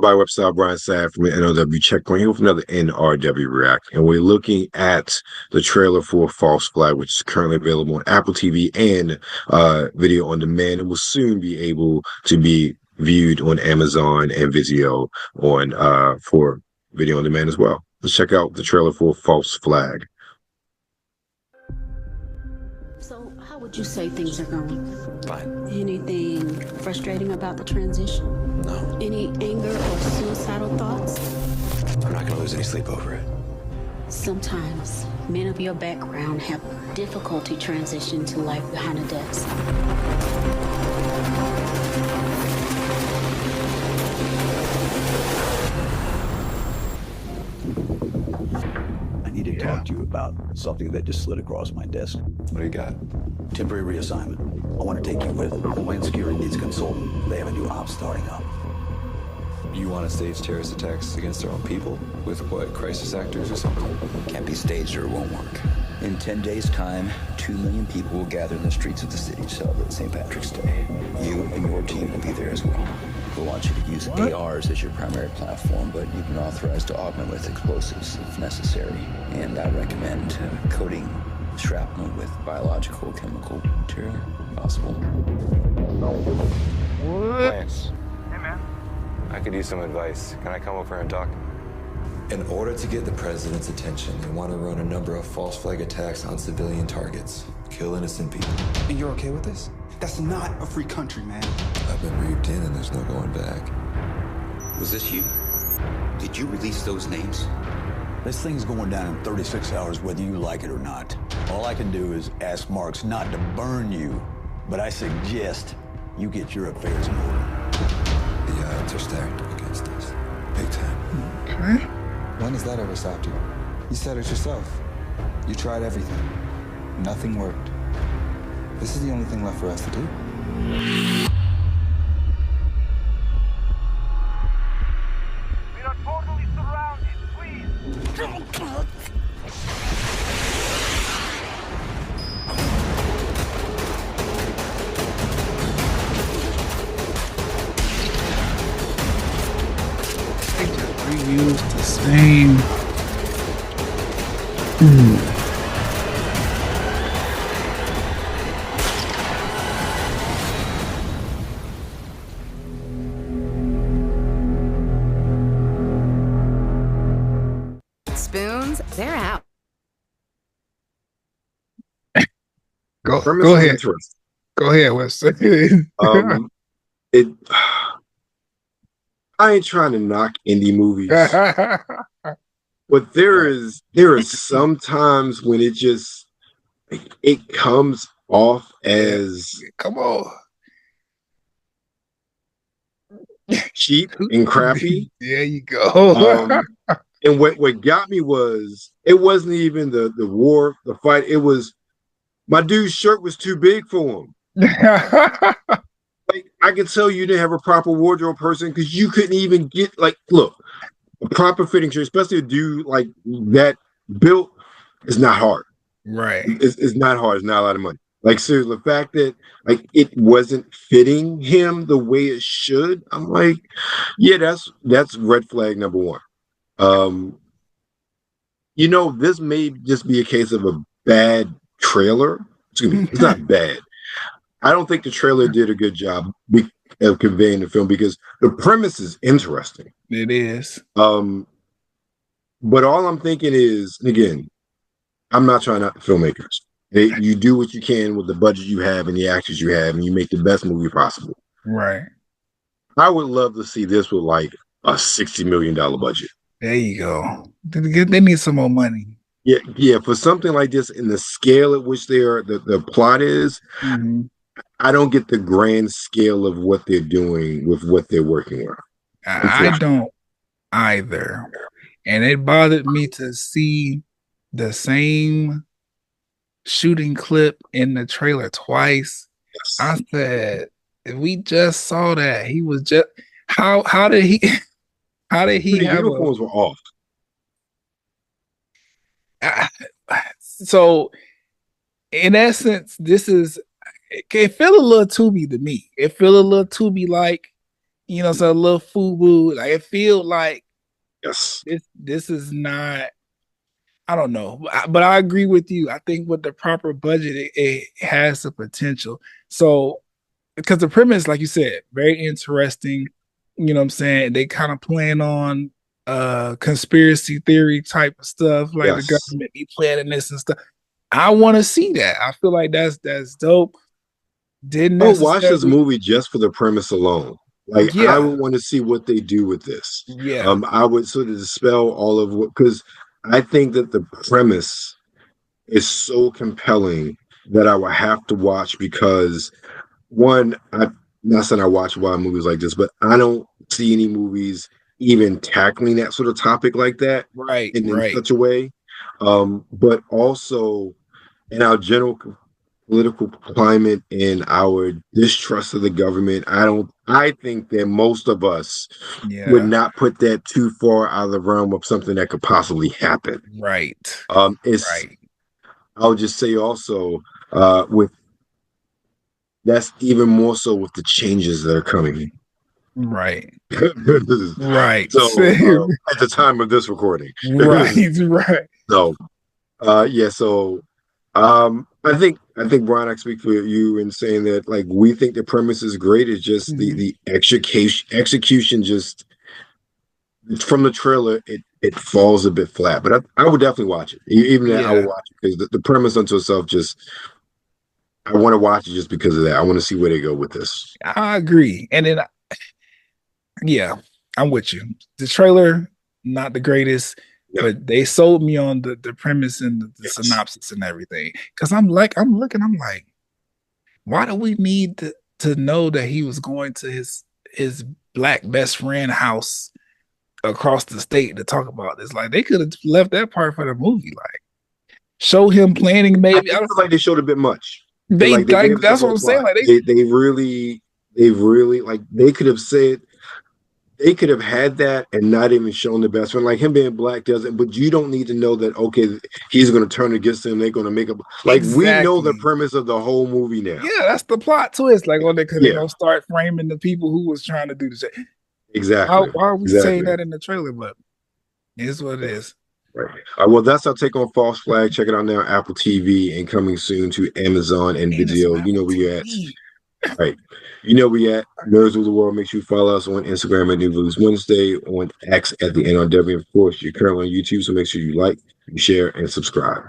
by website Brian Sapp from the NRW Checkpoint here with another NRW React. And we're looking at the trailer for False Flag, which is currently available on Apple TV and video on demand, and will soon be able to be viewed on Amazon and Vizio on for video on demand as well. Let's check out the trailer for False Flag. So, how would you say things are going? Fine. Anything frustrating about the transition? No. Any anger or suicidal thoughts? I'm not gonna lose any sleep over it. Sometimes men of your background have difficulty transitioning to life behind a desk. I need to talk to you about something that just slid across my desk. What do you got? Temporary reassignment. I want to take you with. Homeland Security needs a consultant. They have a new op starting up. You want to stage terrorist attacks against their own people? With what, crisis actors or something? Can't be staged or it won't work. In 10 days' time, 2 million people will gather in the streets of the city to celebrate St. Patrick's Day. You and your team will be there as well. We'll want you to use ARs as your primary platform, but you've been authorized to augment with explosives if necessary. And I recommend coating shrapnel with biological chemical material, if possible. Lance, Hey, man. I could use some advice. Can I come over and talk? In order to get the president's attention, they want to run a number of false flag attacks on civilian targets. Kill innocent people. And you're okay with this? That's not a free country, man. I've been briefed in and there's no going back. Was this you? Did you release those names? This thing's going down in 36 hours, whether you like it or not. All I can do is ask Marks not to burn you, but I suggest you get your affairs in order. The odds are stacked against us. Big time. Okay. When has that ever stopped you? You said it yourself. You tried everything. Nothing worked. This is the only thing left for us to do. We are totally surrounded, please. They just reused the same. Spoons, they're out. Go Premise is ahead. interesting. Go ahead, Wes. It. I ain't trying to knock indie movies, but there is sometimes when it comes off as Come on. cheap and crappy. There you go. And what got me was it wasn't even the war, the fight. It was my dude's shirt was too big for him. Like I could tell you didn't have a proper wardrobe person because you couldn't even get look, a proper fitting shirt, especially a dude like that built, is not hard. Right. It's not hard. It's not a lot of money. Like seriously, the fact that like it wasn't fitting him the way it should, I'm like, yeah, that's red flag number one. This may just be a case of a bad trailer. Excuse me, it's not bad. I don't think the trailer did a good job of conveying the film because the premise is interesting. It is. But all I'm thinking is, and again, I'm not trying out filmmakers. You do what you can with the budget you have and the actors you have, and you make the best movie possible. Right. I would love to see this with like a $60 million budget. There you go. They need some more money. Yeah. For something like this, in the scale at which the plot is, I don't get the grand scale of what they're doing with what they're working with. I don't either. And it bothered me to see the same shooting clip in the trailer twice. Yes. I said, if we just saw that, he was just how did he The have uniforms were off. So in essence, it feel a little Tubi to me. It feel a little Tubi like, you know, so a little FUBU. Like it feel like Yes. this is not. I don't know, but I agree with you. I think with the proper budget, it has the potential. So because the premise, like you said, very interesting. You know what I'm saying? They kind of playing on conspiracy theory type of stuff, like the Yes. government be planning this and stuff. I want to see that. I feel like that's dope. Didn't I would watch this necessarily, movie just for the premise alone. Like I yeah, would want to see what they do with this. yeah, I would sort of dispel all of what because I think that the premise is so compelling that I would have to watch because one, I not saying I watch a lot of movies like this, but I don't see any movies even tackling that sort of topic like that right, in right, such a way. But also in our general political climate and our distrust of the government, I think that most of us would yeah, not put that too far out of the realm of something that could possibly happen. right, It's right, I'll just say also with that's even more so with the changes that are coming. right, right, So at the time of this recording. right, right. So yeah, so I think Brian, I speak for you in saying that like we think the premise is great. It's just Mhm. the execution just from the trailer it falls a bit flat. But I would definitely watch it. Even that I would Yeah, watch it because the premise unto itself just I want to watch it just because of that. I want to see where they go with this. I agree. And then, yeah, I'm with you. The trailer, not the greatest, Yeah. but they sold me on the premise and the Yes. synopsis and everything. Because I'm looking, I'm like, why do we need to know that he was going to his black best friend house across the state to talk about this? Like they could have left that part for the movie. Like show him planning I maybe. feel like they showed a bit much. They Like they like gave us the that's what whole I'm saying. plot. Like They really like they could have said they could have had that and not even shown the best friend. Like him being black doesn't, but you don't need to know that okay, he's gonna turn against them, they're gonna make up like we know the exactly. premise of the whole movie now. Yeah, that's the plot twist. Like, oh, because they're Yeah, gonna start framing the people who was trying to do this. exactly. Why are we saying Exactly. that in the trailer? But it is what it is. Right. Well, that's our take on False Flag. Check it out now, Apple TV, and coming soon to Amazon and And it's on video. You know Apple where you're at. TV. Right. You know where you're at. Nerds of the World. Make sure you follow us on Instagram at New Blues Wednesday, on X at the NRW. Of course, you're currently on YouTube, so make sure you like, you share, and subscribe.